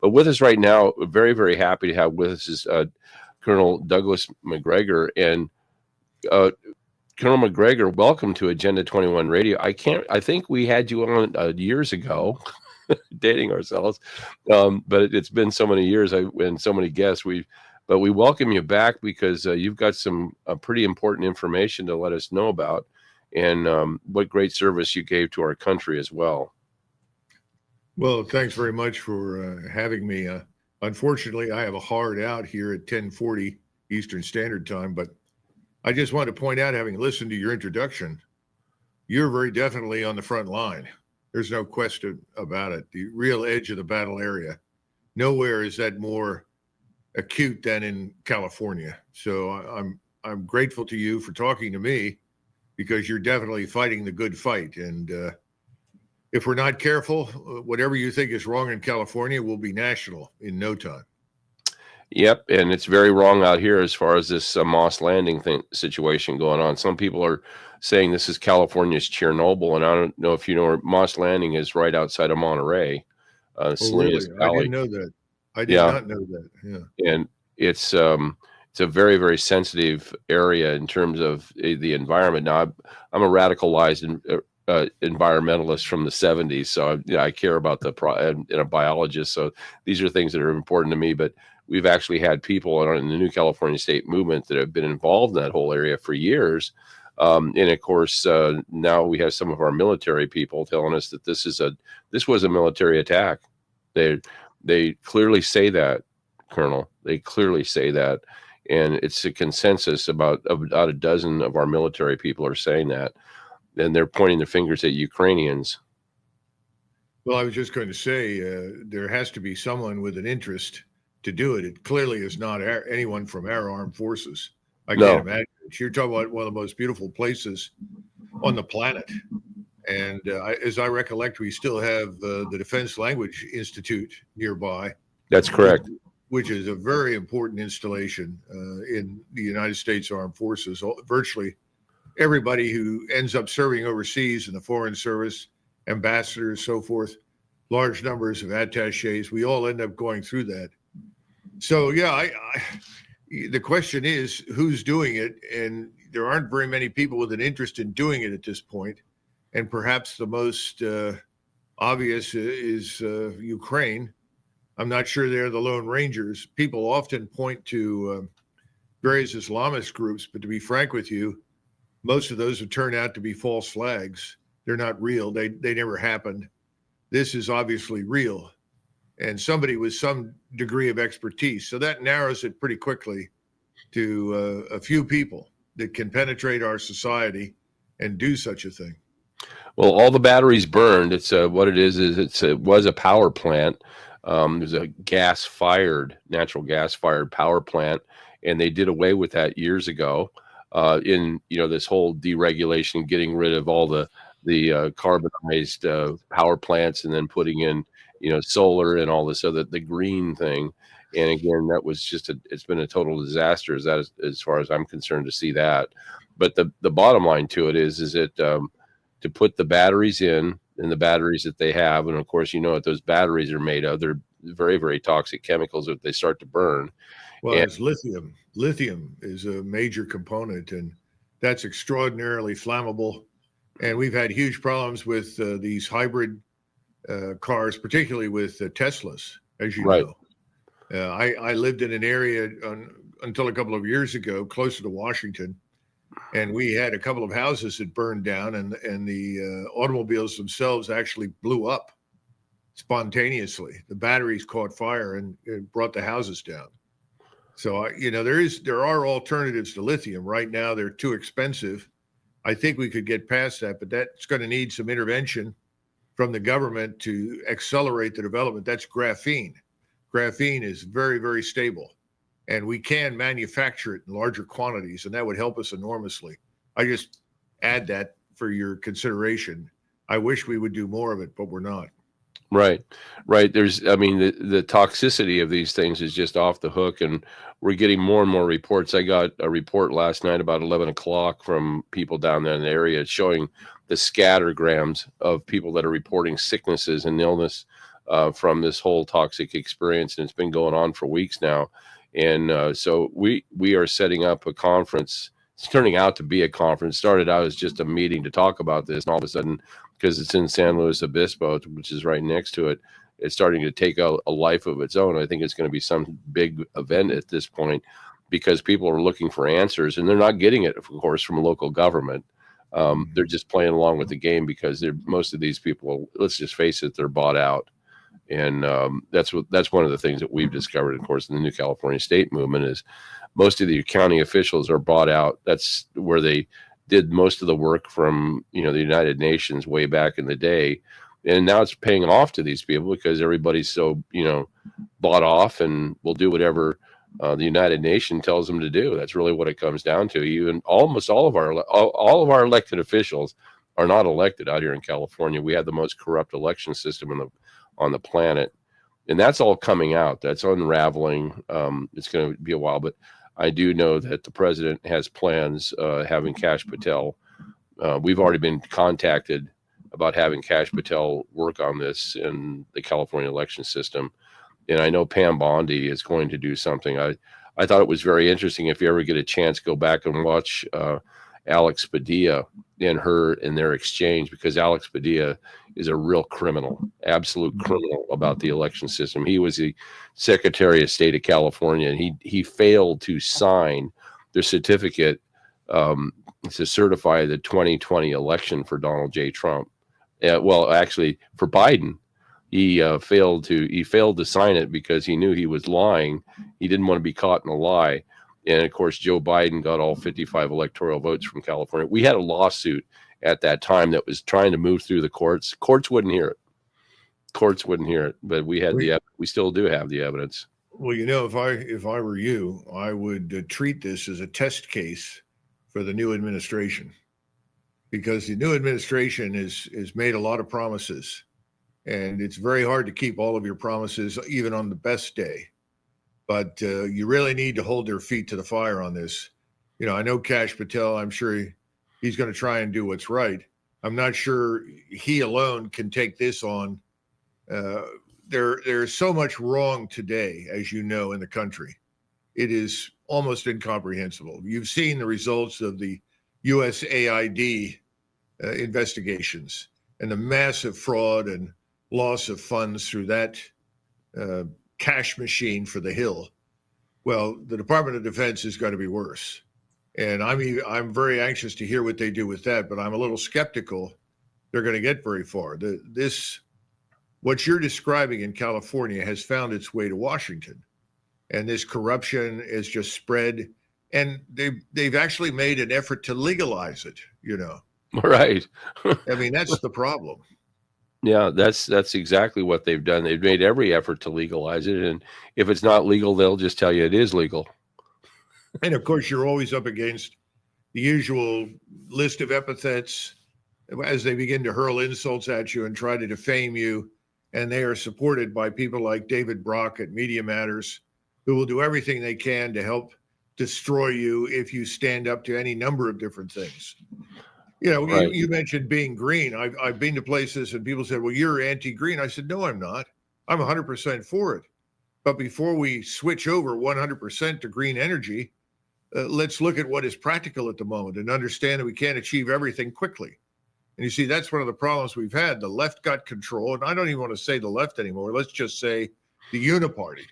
But with us right now, very, very happy to have with us is Colonel Douglas Macgregor. And uh, Colonel Macgregor, welcome to Agenda 21 Radio. I think we had you on years ago, dating ourselves, but it's been so many years and so many guests. But we welcome you back because you've got some pretty important information to let us know about, and what great service you gave to our country as well. Well, thanks very much for having me. Unfortunately, I have a hard out here at 10:40 Eastern Standard Time, but I just wanted to point out, having listened to your introduction, you're very definitely on the front line. There's no question about it. The real edge of the battle area. Nowhere is that more acute than in California. So I'm grateful to you for talking to me, because you're definitely fighting the good fight. And if we're not careful, whatever you think is wrong in California will be national in no time. Yep, and it's very wrong out here as far as this Moss Landing situation going on. Some people are saying this is California's Chernobyl, and I don't know if you know where Moss Landing is, right outside of Monterey. Really? I didn't know that. I did not know that. Yeah, and it's a very, very sensitive area in terms of the environment. Now, I'm a radicalized environmentalist from the 70s, so I care about and a biologist. So these are things that are important to me. But we've actually had people in the New California State Movement that have been involved in that whole area for years. And of course, now we have some of our military people telling us that this was a military attack. They clearly say that, Colonel. They clearly say that, and it's a consensus. About a dozen of our military people are saying that, and they're pointing their fingers at Ukrainians. Well, I was just going to say there has to be someone with an interest to do it. It clearly is not anyone from our armed forces. I can't imagine it. You're talking about one of the most beautiful places on the planet. And as I recollect, we still have the Defense Language Institute nearby. That's correct. Which is a very important installation in the United States Armed Forces. Virtually everybody who ends up serving overseas in the Foreign Service, ambassadors, so forth, large numbers of attaches, we all end up going through that. So, yeah, the question is, who's doing it? And there aren't very many people with an interest in doing it at this point. And perhaps the most obvious is Ukraine. I'm not sure they're the Lone Rangers. People often point to various Islamist groups, but to be frank with you, most of those have turned out to be false flags. They're not real. They never happened. This is obviously real, and somebody with some degree of expertise. So that narrows it pretty quickly to a few people that can penetrate our society and do such a thing. Well, all the batteries burned. It's what it is it was a power plant. There's a natural gas-fired power plant, and they did away with that years ago. In this whole deregulation, getting rid of all the carbonized power plants, and then putting in solar and all this other, the green thing. And again, that was it's been a total disaster as far as I'm concerned to see that. But the bottom line to it is that to put the batteries in, and the batteries that they have, and of course what those batteries are made of. They're very, very toxic chemicals if they start to burn. Well, it's lithium. Lithium is a major component, and that's extraordinarily flammable. And we've had huge problems with these hybrid cars, particularly with Teslas, as you know. I lived in an area until a couple of years ago, closer to Washington, and we had a couple of houses that burned down, and the automobiles themselves actually blew up spontaneously. The batteries caught fire and it brought the houses down. So, there are alternatives to lithium. Right now, they're too expensive. I think we could get past that, but that's going to need some intervention from the government to accelerate the development. That's graphene. Graphene is very, very stable, and we can manufacture it in larger quantities, and that would help us enormously. I just add that for your consideration. I wish we would do more of it, but we're not. Right. The toxicity of these things is just off the hook, and we're getting more and more reports. I got a report last night about 11 o'clock from people down there in the area showing the scattergrams of people that are reporting sicknesses and illness from this whole toxic experience, and it's been going on for weeks now. And so we are setting up a conference. It's turning out to be a conference. Started out as just a meeting to talk about this, and all of a sudden, because it's in San Luis Obispo, which is right next to it, it's starting to take a life of its own. I think it's going to be some big event at this point, because people are looking for answers, and they're not getting it, of course, from local government. They're just playing along with the game, because most of these people, let's just face it, they're bought out. And that's one of the things that we've discovered, of course, in the New California State Movement, is most of the county officials are bought out. That's where they did most of the work from, the United Nations way back in the day. And now it's paying off to these people, because everybody's so, bought off and will do whatever the United Nations tells them to do. That's really what it comes down to. Even almost all of our elected officials are not elected out here in California. We have the most corrupt election system on the planet. And that's all coming out. That's unraveling. It's going to be a while, but I do know that the president has plans, having Kash Patel. We've already been contacted about having Kash Patel work on this in the California election system. And I know Pam Bondi is going to do something. I thought it was very interesting. If you ever get a chance, go back and watch Alex Padilla and their exchange, because Alex Padilla is a real criminal, absolute criminal about the election system. He was the Secretary of State of California, and he failed to sign the certificate to certify the 2020 election for Donald J. Trump. Well, actually, for Biden, he failed to sign it because he knew he was lying. He didn't want to be caught in a lie. And of course, Joe Biden got all 55 electoral votes from California. We had a lawsuit at that time that was trying to move through the courts. Courts wouldn't hear it. But we still do have the evidence. Well, if I were you, I would treat this as a test case for the new administration, because the new administration is made a lot of promises, and it's very hard to keep all of your promises, even on the best day. But you really need to hold their feet to the fire on this. I know Kash Patel. I'm sure he's going to try and do what's right. I'm not sure he alone can take this on. There's so much wrong today, as you know, in the country. It is almost incomprehensible. You've seen the results of the USAID investigations and the massive fraud and loss of funds through that cash machine for the Hill. Well, the Department of Defense is going to be worse. And I'm very anxious to hear what they do with that, but I'm a little skeptical they're going to get very far. What you're describing in California has found its way to Washington, and this corruption is just spread, and they've actually made an effort to legalize it, Right. I mean, that's the problem. Yeah, that's exactly what they've done. They've made every effort to legalize it, and if it's not legal, they'll just tell you it is legal. And of course, you're always up against the usual list of epithets as they begin to hurl insults at you and try to defame you. And they are supported by people like David Brock at Media Matters, who will do everything they can to help destroy you if you stand up to any number of different things. Right. You mentioned being green. I've been to places and people said, well, you're anti-green. I said, no, I'm not. I'm 100% for it. But before we switch over 100% to green energy, let's look at what is practical at the moment and understand that we can't achieve everything quickly. And you see, that's one of the problems we've had. The left got control, and I don't even want to say the left anymore. Let's just say the uniparty.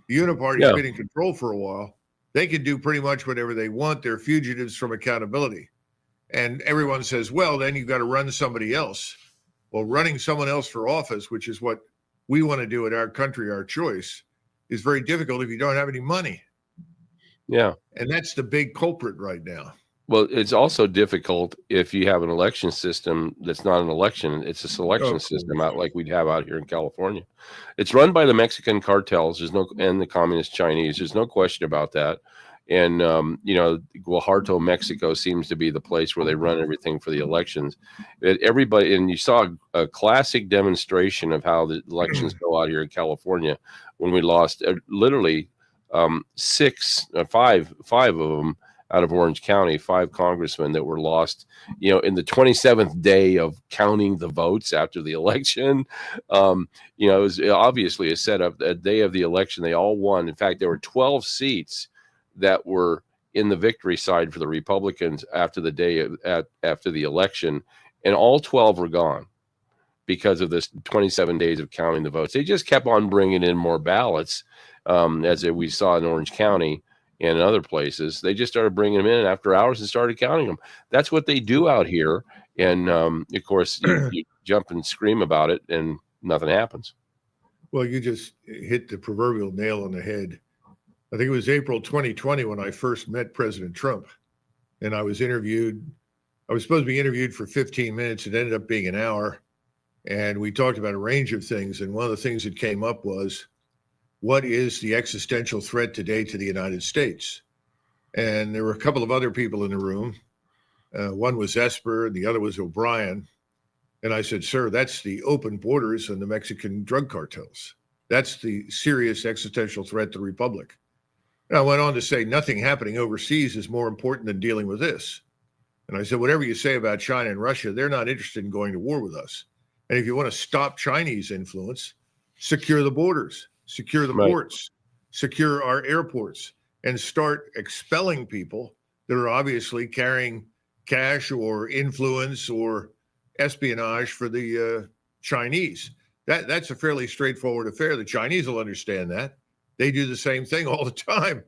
The uniparty's been in control for a while. They can do pretty much whatever they want. They're fugitives from accountability. And everyone says, well, then you've got to run somebody else. Well, running someone else for office, which is what we want to do at our country, our choice, is very difficult if you don't have any money. Yeah. And that's the big culprit right now. Well, it's also difficult if you have an election system that's not an election. It's a selection system out like we'd have out here in California. It's run by the Mexican cartels. And the communist Chinese. There's no question about that. And, Guajardo, Mexico seems to be the place where they run everything for the elections. Everybody, and you saw a classic demonstration of how the elections go out here in California when we lost literally five of them out of Orange County, 5 congressmen that were lost, in the 27th day of counting the votes after the election. It was obviously a setup. A day of the election, they all won. In fact, there were 12 seats that were in the victory side for the Republicans after the day after the election, and all 12 were gone because of this 27 days of counting the votes. They just kept on bringing in more ballots, as we saw in Orange County and in other places. They just started bringing them in after hours and started counting them. That's what they do out here. And, of course, you jump and scream about it, and nothing happens. Well, you just hit the proverbial nail on the head. I think it was April 2020 when I first met President Trump, and I was interviewed. I was supposed to be interviewed for 15 minutes. It ended up being an hour. And we talked about a range of things. And one of the things that came up was, what is the existential threat today to the United States? And there were a couple of other people in the room. One was Esper, and the other was O'Brien. And I said, sir, that's the open borders and the Mexican drug cartels. That's the serious existential threat to the Republic. And I went on to say, nothing happening overseas is more important than dealing with this. And I said, whatever you say about China and Russia, they're not interested in going to war with us. And if you want to stop Chinese influence, secure the borders, secure the ports, secure our airports, and start expelling people that are obviously carrying cash or influence or espionage for the Chinese. That's a fairly straightforward affair. The Chinese will understand that. They do the same thing all the time.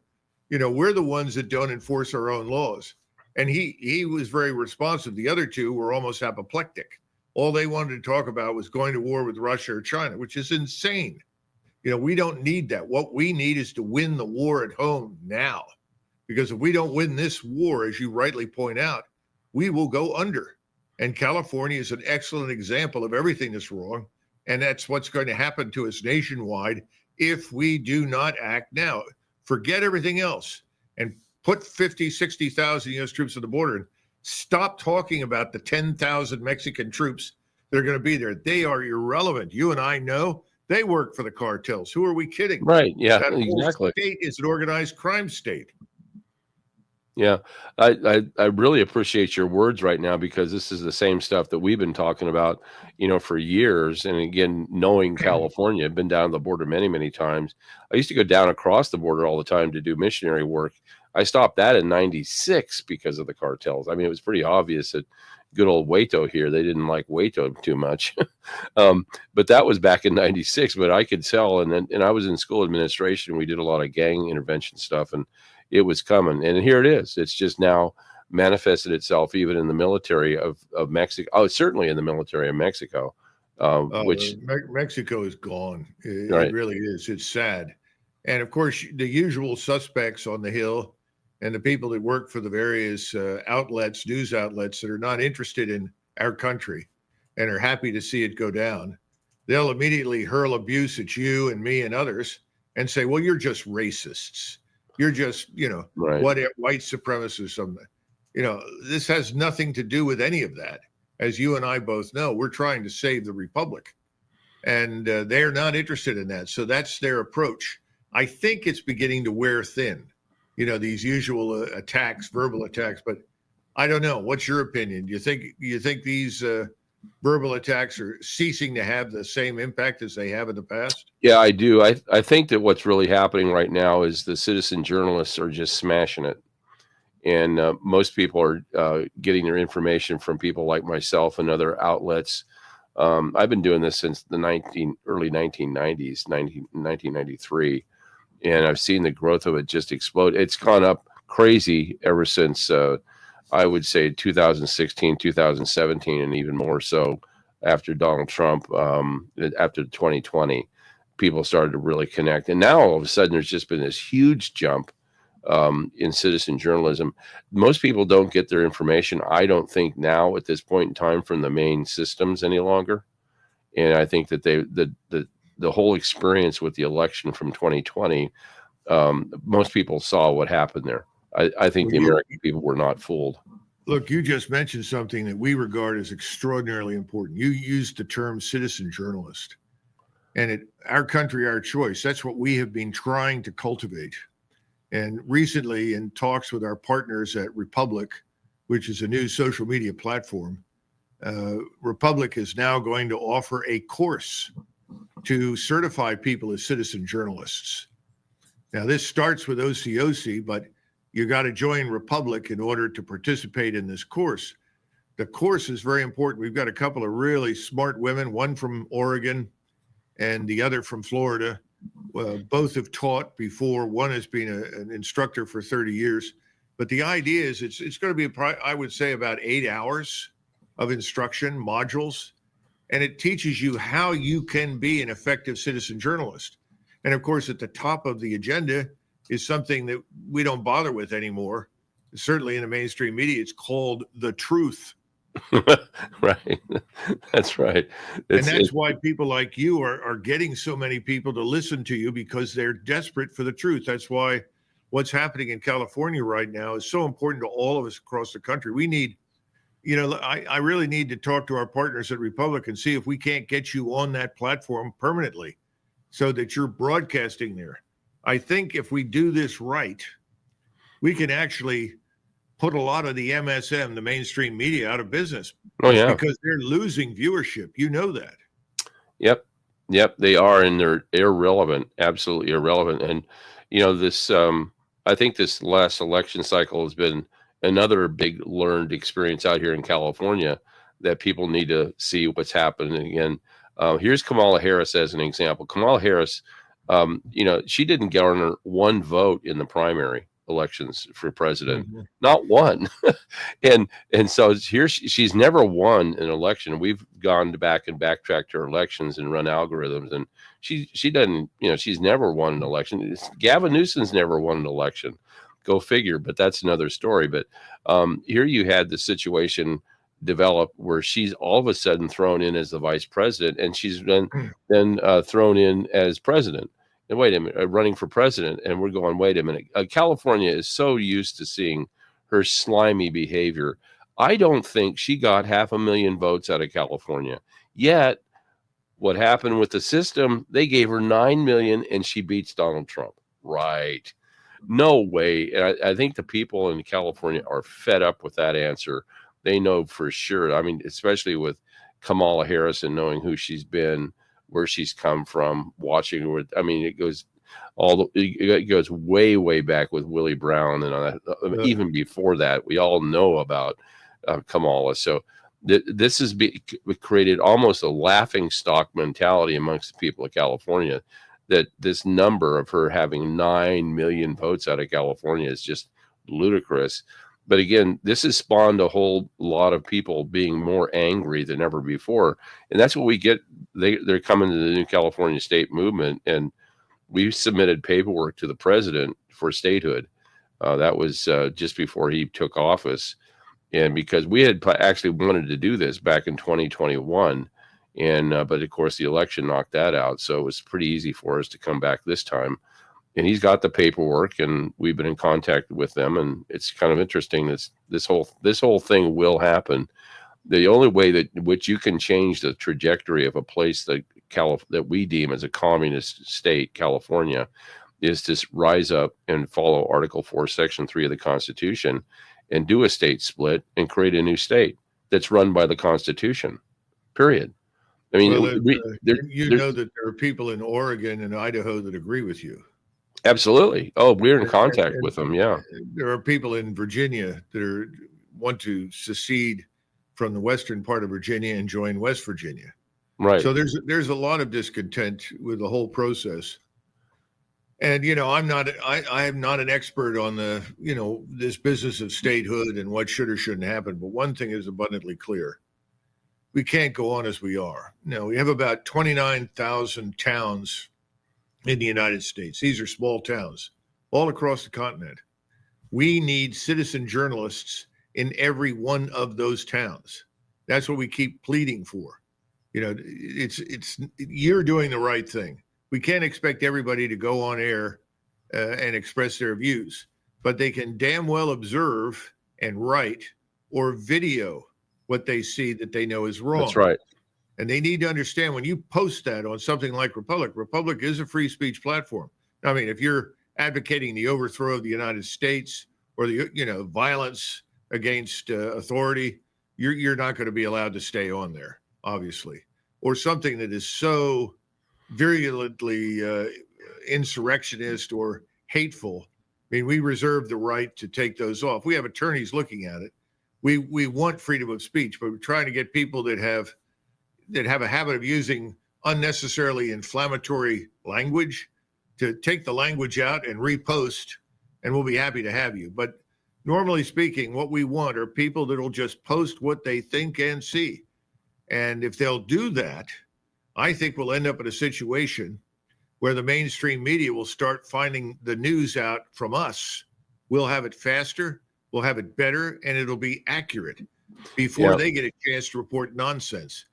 We're the ones that don't enforce our own laws. And he was very responsive. The other two were almost apoplectic. All they wanted to talk about was going to war with Russia or China, which is insane. We don't need that. What we need is to win the war at home now. Because if we don't win this war, as you rightly point out, we will go under. And California is an excellent example of everything that's wrong. And that's what's going to happen to us nationwide if we do not act now. Forget everything else and put 50, 60,000 U.S. troops on the border and stop talking about the 10,000 Mexican troops that are going to be there. They are irrelevant. You and I know they work for the cartels. Who are we kidding? Right. Yeah, that exactly. whole state is an organized crime state. Yeah, I really appreciate your words right now, because this is the same stuff that we've been talking about, for years. And again, knowing California, I've been down the border many, many times. I used to go down across the border all the time to do missionary work. I stopped that in '96 because of the cartels. I mean, it was pretty obvious that good old Waito here, they didn't like Waito too much. But that was back in '96. But I could tell, and I was in school administration. We did a lot of gang intervention stuff, and it was coming, and here it is. It's just now manifested itself even in the military of Mexico. Oh, certainly in the military of Mexico, which Mexico is gone. Right. It really is. It's sad. And of course, the usual suspects on the Hill and the people that work for the various outlets, news outlets that are not interested in our country and are happy to see it go down, they'll immediately hurl abuse at you and me and others and say, well, you're just racists. You're just, Right. what white supremacists. This has nothing to do with any of that. As you and I both know, we're trying to save the Republic, and they're not interested in that. So that's their approach. I think it's beginning to wear thin, these usual attacks, verbal attacks. But I don't know. What's your opinion? Do you think these verbal attacks are ceasing to have the same impact as they have in the past? Yeah, I do. I think that what's really happening right now is the citizen journalists are just smashing it. And most people are getting their information from people like myself and other outlets. I've been doing this since the early 1990s, 1993. And I've seen the growth of it just explode. It's gone up crazy ever since I would say 2016, 2017, and even more so after Donald Trump, after 2020, people started to really connect. And now all of a sudden, there's just been this huge jump in citizen journalism. Most people don't get their information, I don't think, now at this point in time from the main systems any longer. And I think that the whole experience with the election from 2020, most people saw what happened there. I think the American people were not fooled. Look, you just mentioned something that we regard as extraordinarily important. You used the term citizen journalist. And our country, our choice, that's what we have been trying to cultivate. And recently, in talks with our partners at Republic, which is a new social media platform, Republic is now going to offer a course to certify people as citizen journalists. Now, this starts with OCOC, but you got to join Republic in order to participate in this course. The course is very important. We've got a couple of really smart women, one from Oregon and the other from Florida. Both have taught before. One has been an instructor for 30 years. But the idea is it's going to be, I would say, about 8 hours of instruction, modules, and it teaches you how you can be an effective citizen journalist. And of course, at the top of the agenda is something that we don't bother with anymore. Certainly in the mainstream media, it's called the truth. Right. That's right. And that's why people like you are getting so many people to listen to you, because they're desperate for the truth. That's why what's happening in California right now is so important to all of us across the country. We need, I really need to talk to our partners at Republic and see if we can't get you on that platform permanently so that you're broadcasting there. I think if we do this right, we can actually put a lot of the MSM, the mainstream media, out of business. Oh, yeah. Because they're losing viewership. You know that. Yep. They are, and they're irrelevant, absolutely irrelevant. And, this, I think this last election cycle has been another big learned experience out here in California that people need to see what's happening again. Here's Kamala Harris as an example. Kamala Harris, she didn't garner one vote in the primary elections for president, not one. and so here she's never won an election. We've gone back and backtracked her elections and run algorithms, and she doesn't, she's never won an election. Gavin Newsom's never won an election. Go figure, but that's another story. But here you had the situation develop where she's all of a sudden thrown in as the vice president, and she's then thrown in as president. And wait a minute, running for president, and we're going, wait a minute. California is so used to seeing her slimy behavior. I don't think she got 500,000 votes out of California. Yet, what happened with the system, they gave her 9 million, and she beats Donald Trump. Right. No way. And I think the people in California are fed up with that answer. They know for sure. I mean, especially with Kamala Harris and knowing who she's been, where she's come from, watching her. I mean, it goes way, way back with Willie Brown, and even before that, we all know about Kamala. So this has created almost a laughing stock mentality amongst the people of California, that this number of her having 9 million votes out of California is just ludicrous. But again, this has spawned a whole lot of people being more angry than ever before. And that's what we get. They're coming to the new California state movement. And we submitted paperwork to the president for statehood. That was just before he took office. And because we had actually wanted to do this back in 2021. And but of course, the election knocked that out. So it was pretty easy for us to come back this time. And he's got the paperwork, and we've been in contact with them. And it's kind of interesting that this whole thing will happen. The only way that which you can change the trajectory of a place that we deem as a communist state, California, is to rise up and follow Article 4, Section 3 of the Constitution, and do a state split and create a new state that's run by the Constitution. Period. I mean, well, know that there are people in Oregon and Idaho that agree with you. Absolutely. Oh, we're in contact with them. Yeah. There are people in Virginia that want to secede from the western part of Virginia and join West Virginia. Right. So there's a lot of discontent with the whole process. And, I am not an expert on this business of statehood and what should or shouldn't happen. But one thing is abundantly clear. We can't go on as we are. Now, we have about 29,000 towns in the United States. These are small towns all across the continent. We need citizen journalists in every one of those towns. That's what we keep pleading for. You're doing the right thing. We can't expect everybody to go on air and express their views, but they can damn well observe and write or video what they see that they know is wrong. That's right. And they need to understand when you post that on something like Republic is a free speech platform. I mean, if you're advocating the overthrow of the United States or the violence against authority, you're not going to be allowed to stay on there, obviously. Or something that is so virulently insurrectionist or hateful. I mean, we reserve the right to take those off. We have attorneys looking at it. We want freedom of speech, but we're trying to get people that have a habit of using unnecessarily inflammatory language to take the language out and repost, and we'll be happy to have you. But normally speaking, what we want are people that'll just post what they think and see. And if they'll do that, I think we'll end up in a situation where the mainstream media will start finding the news out from us. We'll have it faster, we'll have it better, and it'll be accurate before they get a chance to report nonsense.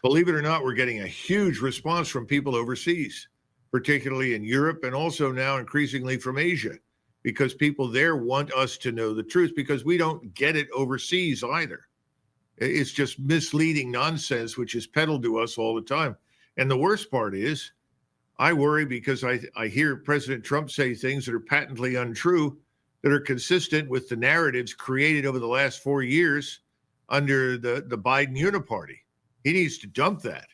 Believe it or not, we're getting a huge response from people overseas, particularly in Europe and also now increasingly from Asia, because people there want us to know the truth, because we don't get it overseas either. It's just misleading nonsense, which is peddled to us all the time. And the worst part is, I worry because I hear President Trump say things that are patently untrue, that are consistent with the narratives created over the last 4 years under the Biden uniparty. He needs to dump that.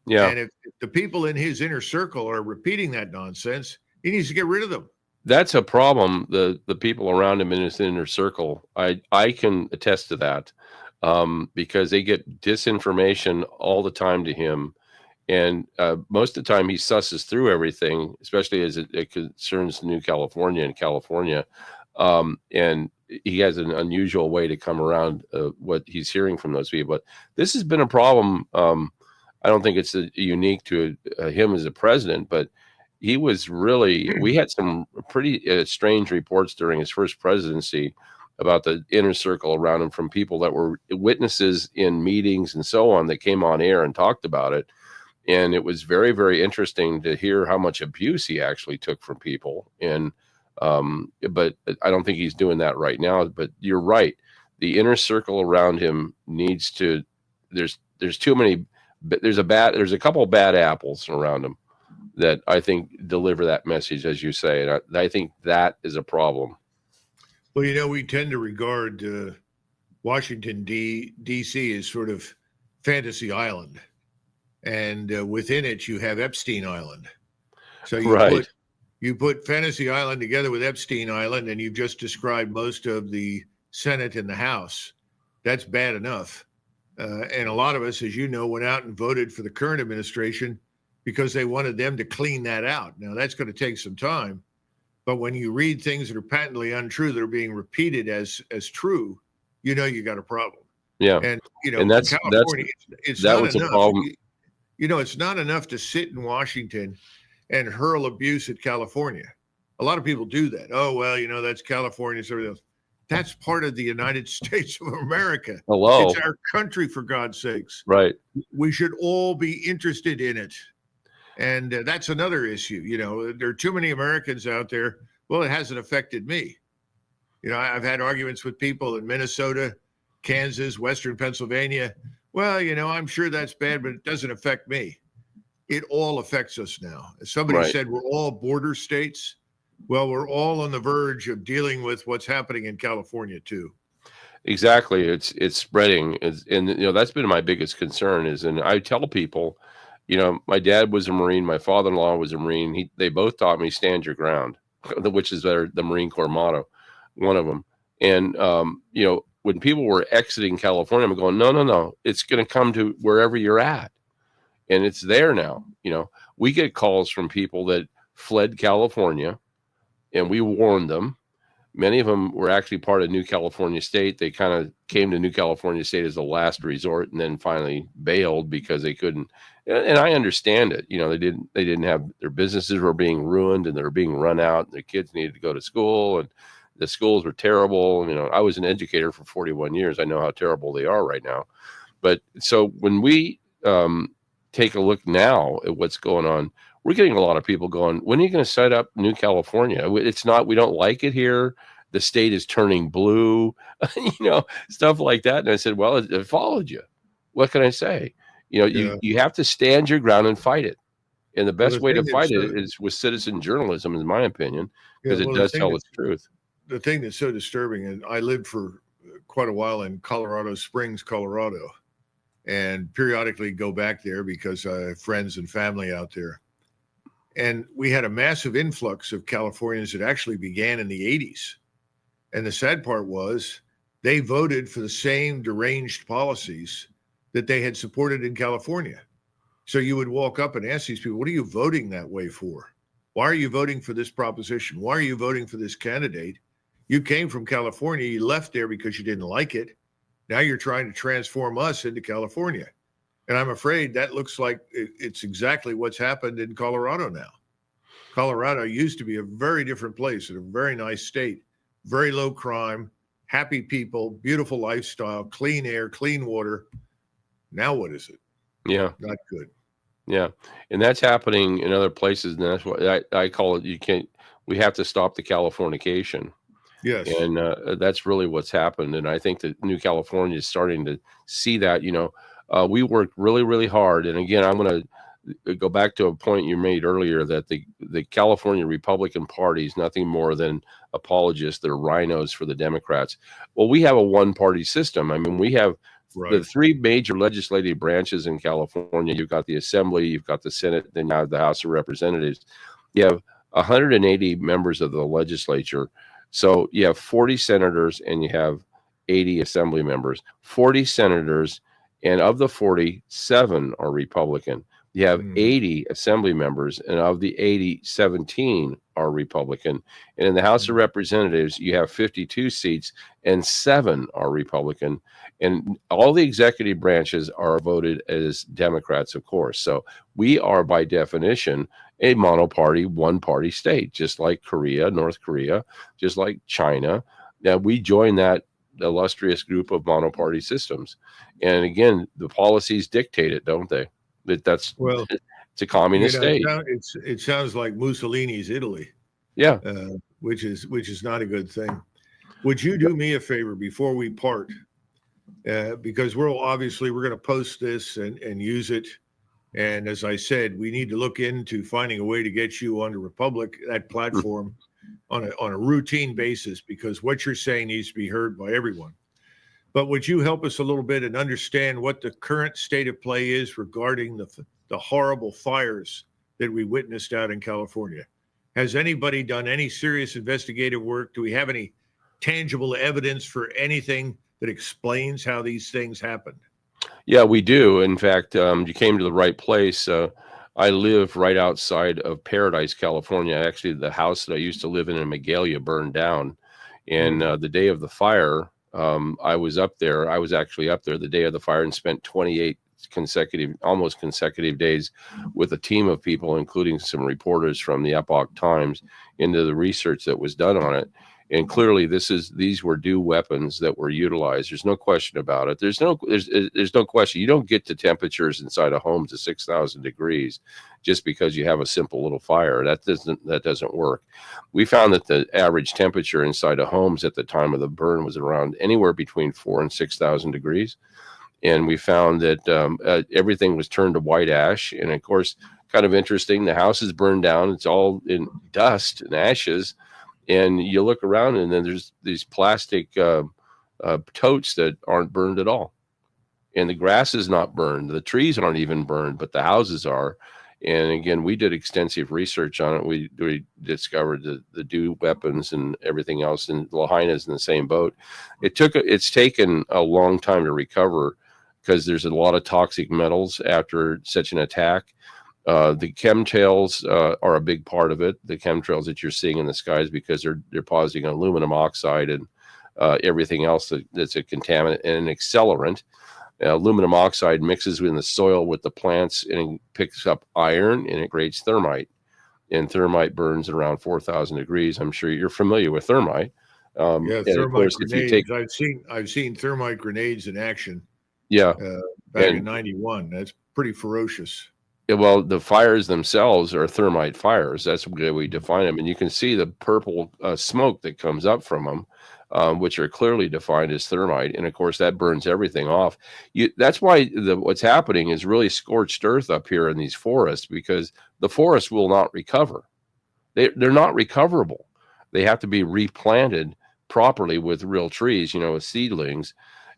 Yeah. And if the people in his inner circle are repeating that nonsense, he needs to get rid of them. That's a problem. The people around him in his inner circle, I can attest to that, because they get disinformation all the time to him. And most of the time he susses through everything, especially as it concerns New California and California. And he has an unusual way to come around what he's hearing from those people. But this has been a problem. I don't think it's unique to him as a president, but he was really, we had some pretty strange reports during his first presidency about the inner circle around him from people that were witnesses in meetings and so on that came on air and talked about it. And it was very, very interesting to hear how much abuse he actually took from people. And but I don't think he's doing that right now. But you're right. The inner circle around him needs to, there's too many, there's a couple of bad apples around him that I think deliver that message, as you say. And I think that is a problem. Well, we tend to regard Washington, D.C. as sort of fantasy island. And within it, you have Epstein Island. So you put Fantasy Island together with Epstein Island, and you've just described most of the Senate and the House. That's bad enough. And a lot of us, as you know, went out and voted for the current administration because they wanted them to clean that out. Now, that's going to take some time. But when you read things that are patently untrue, that are being repeated as true, you got a problem. Yeah. And, and that's California, it's that not was enough. A problem. It's not enough to sit in Washington and hurl abuse at California. A lot of people do that. Oh, well, that's California. So that's part of the United States of America. Hello. It's our country, for God's sakes. Right. We should all be interested in it. And that's another issue. There are too many Americans out there. Well, it hasn't affected me. I've had arguments with people in Minnesota, Kansas, Western Pennsylvania. Well, I'm sure that's bad, but it doesn't affect me. It all affects us now. As somebody said, we're all border states. Well, we're all on the verge of dealing with what's happening in California too. Exactly. It's spreading. And that's been my biggest concern and I tell people, my dad was a Marine. My father-in-law was a Marine. They both taught me stand your ground, which is the Marine Corps motto, one of them. And, when people were exiting California, I'm going, no, it's going to come to wherever you're at. And it's there now. We get calls from people that fled California and we warned them. Many of them were actually part of New California State. They kind of came to New California State as a last resort and then finally bailed because they couldn't. And I understand it. They didn't have, their businesses were being ruined and they were being run out and their kids needed to go to school and the schools were terrible. I was an educator for 41 years. I know how terrible they are right now. But so when we take a look now at what's going on, we're getting a lot of people going, when are you going to set up New California? It's not, we don't like it here. The state is turning blue, stuff like that. And I said, well, it followed you. What can I say? You have to stand your ground and fight it. And the Well, best way to fight it is with citizen journalism, in my opinion, because it does tell the truth. The thing that's so disturbing, and I lived for quite a while in Colorado Springs, Colorado, and periodically go back there because I have friends and family out there. And we had a massive influx of Californians that actually began in the 80s. And the sad part was they voted for the same deranged policies that they had supported in California. So you would walk up and ask these people, what are you voting that way for? Why are you voting for this proposition? Why are you voting for this candidate? You came from California, you left there because you didn't like it. Now you're trying to transform us into California. And I'm afraid that looks like it's exactly what's happened in Colorado now. Colorado used to be a very different place and a very nice state, very low crime, happy people, beautiful lifestyle, clean air, clean water. Now what is it? Yeah. Not good. Yeah. And that's happening in other places. And that's what I call it. We have to stop the Californication. Yes. And that's really what's happened. And I think that New California is starting to see that. We worked really, really hard. And again, I'm going to go back to a point you made earlier that the California Republican Party is nothing more than apologists. They're rhinos for the Democrats. Well, we have a one-party system. I mean, we have the three major legislative branches in California. You've got the Assembly, you've got the Senate, then you have the House of Representatives. You have 180 members of the legislature. So you have 40 senators and you have 80 assembly members. 40 senators, and of the 40, 7 are Republican. You have 80 assembly members, and of the 80, 17 are Republican. And in the House of Representatives, you have 52 seats, and 7 are Republican. And all the executive branches are voted as Democrats, of course. So we are, by definition, a monoparty, one-party state, just like Korea, North Korea, just like China. Now, we join that illustrious group of monoparty systems. And again, the policies dictate it, don't they? It's a communist state. It sounds like Mussolini's Italy. Yeah. Which is not a good thing. Would you do me a favor before we part? Because we're going to post this and use it. And as I said, we need to look into finding a way to get you on the Republic, that platform, on a routine basis, because what you're saying needs to be heard by everyone. But would you help us a little bit and understand what the current state of play is regarding the horrible fires that we witnessed out in California? Has anybody done any serious investigative work? Do we have any tangible evidence for anything that explains how these things happened? Yeah, we do. In fact, you came to the right place. I live right outside of Paradise, California. Actually, the house that I used to live in Magalia burned down. And the day of the fire, I was up there. I was actually up there the day of the fire and spent 28 almost consecutive days with a team of people, including some reporters from the Epoch Times, into the research that was done on it. And clearly, these were new weapons that were utilized. There's no question about it. There's no question. You don't get to temperatures inside a home to 6,000 degrees just because you have a simple little fire. That doesn't work. We found that the average temperature inside of homes at the time of the burn was around anywhere between 4,000 and 6,000 degrees. And we found that everything was turned to white ash. And of course, kind of interesting, the house is burned down. It's all in dust and ashes. And you look around, and then there's these plastic totes that aren't burned at all. And the grass is not burned. The trees aren't even burned, but the houses are. And again, we did extensive research on it. We discovered the dew weapons and everything else. And Lahaina's in the same boat. It's taken a long time to recover because there's a lot of toxic metals after such an attack. The chemtrails are a big part of it. The chemtrails that you're seeing in the skies, because they're depositing aluminum oxide and everything else that's a contaminant and an accelerant. Aluminum oxide mixes in the soil with the plants and it picks up iron and it creates thermite. And thermite burns around 4,000 degrees. I'm sure you're familiar with thermite. Thermite grenades. I've seen thermite grenades in action. Yeah, back in '91. That's pretty ferocious. Yeah, well, the fires themselves are thermite fires. That's the way we define them, and you can see the purple smoke that comes up from them, which are clearly defined as thermite. And of course, that burns everything off. That's why what's happening is really scorched earth up here in these forests, because the forest will not recover. They're not recoverable. They have to be replanted properly with real trees, with seedlings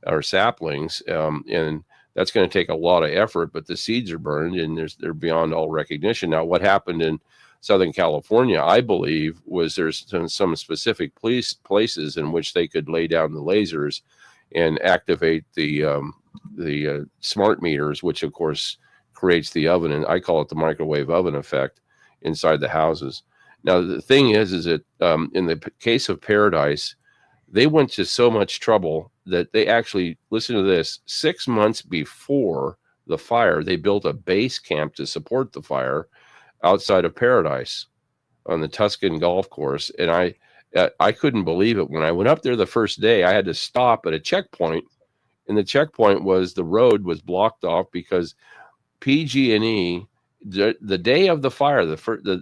or saplings, and that's going to take a lot of effort. But the seeds are burned, and they're beyond all recognition. Now, what happened in Southern California, I believe, was there's some specific places in which they could lay down the lasers and activate the smart meters, which of course creates the oven, and I call it the microwave oven effect inside the houses. Now, the thing is that in the case of Paradise, they went to so much trouble that they actually, listen to this, 6 months before the fire, they built a base camp to support the fire outside of Paradise on the Tuscan golf course. And I couldn't believe it. When I went up there the first day, I had to stop at a checkpoint, and the checkpoint was the road was blocked off because PG&E, the day of the fire,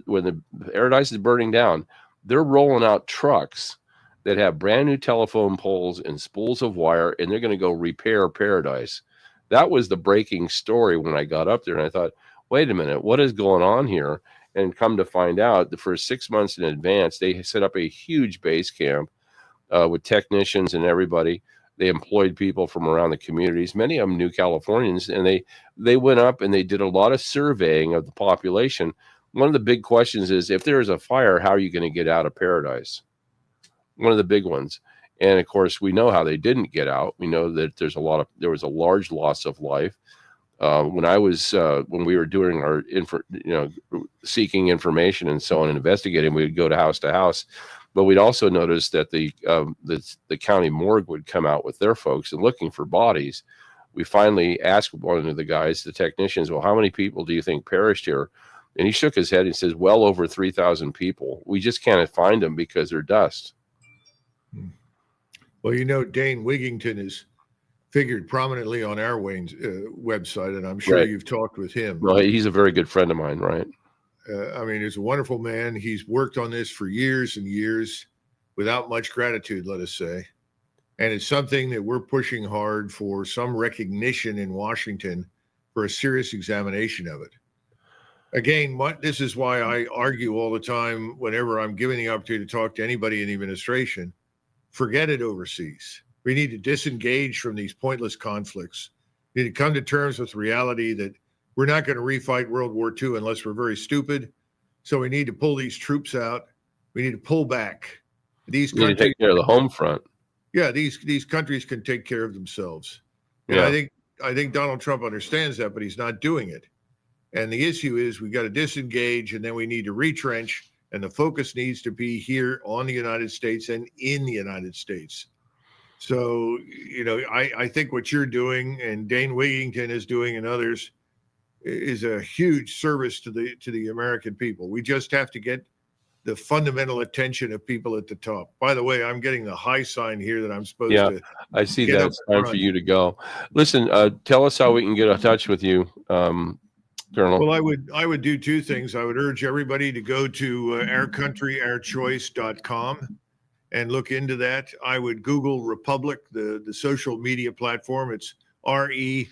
when the Paradise is burning down, they're rolling out trucks that have brand new telephone poles and spools of wire, and they're going to go repair Paradise. That was the breaking story when I got up there, and I thought, wait a minute, what is going on here? And come to find out, the first 6 months in advance, they set up a huge base camp with technicians and everybody. They employed people from around the communities, many of them new Californians, and they went up and they did a lot of surveying of the population. One of the big questions is, if there is a fire, how are you going to get out of Paradise? One of the big ones. And of course, we know how they didn't get out. We know that there was a large loss of life. When we were doing our seeking information and so on and investigating, we would go to house, but we'd also notice that the county morgue would come out with their folks and looking for bodies. We finally asked one of the guys, the technicians, well, how many people do you think perished here? And he shook his head and says, well over 3,000 people. We just can't find them because they're dust. Well, Dane Wigington is figured prominently on our Wayne's website, and I'm sure Right. You've talked with him. Well, he's a very good friend of mine, right? He's a wonderful man. He's worked on this for years and years without much gratitude, let us say. And it's something that we're pushing hard for some recognition in Washington for a serious examination of it. Again, this is why I argue all the time whenever I'm given the opportunity to talk to anybody in the administration. Forget it overseas. We need to disengage from these pointless conflicts. We need to come to terms with reality that we're not going to refight World War II unless we're very stupid. So we need to pull these troops out. We need to pull back. These countries take care of the home front. Yeah, these countries can take care of themselves. And yeah. I think Donald Trump understands that, but he's not doing it. And the issue is we got to disengage, and then we need to retrench, and the focus needs to be here on the United States and in the United States. So, I think what you're doing and Dane Wigington is doing and others is a huge service to the American people. We just have to get the fundamental attention of people at the top. By the way, I'm getting the high sign here that I'm supposed to. Yeah, I see that. It's time for you to go. Listen, tell us how we can get in touch with you, Colonel. Well, I would do two things. I would urge everybody to go to ourcountryourchoice.com and look into that. I would Google Republic, the social media platform. It's RE:public.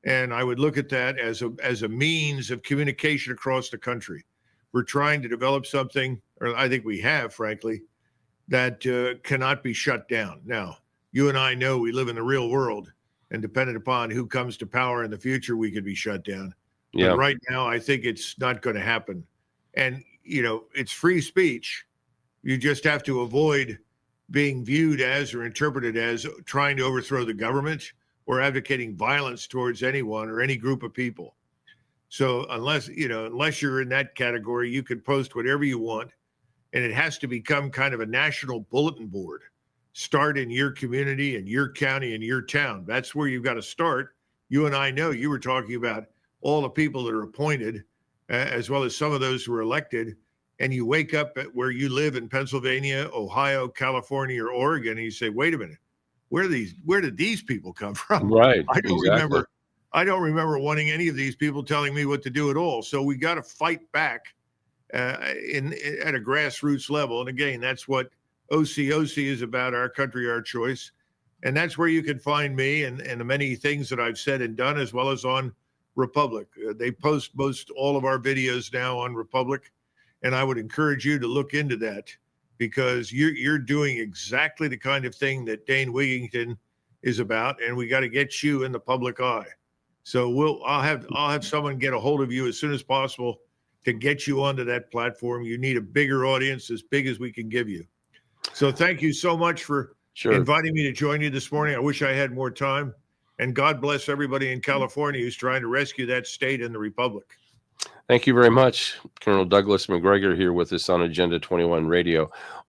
And I would look at that as a means of communication across the country. We're trying to develop something, or I think we have, frankly, that cannot be shut down. Now, you and I know we live in the real world, and dependent upon who comes to power in the future, we could be shut down. Yeah. But right now, I think it's not going to happen. And, it's free speech. You just have to avoid being viewed as or interpreted as trying to overthrow the government or advocating violence towards anyone or any group of people. So unless you're in that category, you can post whatever you want, and it has to become kind of a national bulletin board. Start in your community and your county and your town. That's where you've got to start. You and I know you were talking about all the people that are appointed, as well as some of those who are elected, and you wake up at where you live in Pennsylvania, Ohio, California, or Oregon, and you say, wait a minute, where did these people come from? Right. I don't remember I don't remember wanting any of these people telling me what to do at all. So we got to fight back at a grassroots level. And again, that's what OCOC is about, Our Country, Our Choice. And that's where you can find me and the many things that I've said and done, as well as on Republic. They post most all of our videos now on Republic. And I would encourage you to look into that, because you're doing exactly the kind of thing that Dane Wigington is about. And we got to get you in the public eye. So I'll have someone get a hold of you as soon as possible to get you onto that platform. You need a bigger audience, as big as we can give you. So thank you so much for inviting me to join you this morning. I wish I had more time. And God bless everybody in California who's trying to rescue that state and the Republic. Thank you very much. Colonel Douglas Macgregor here with us on Agenda 21 Radio.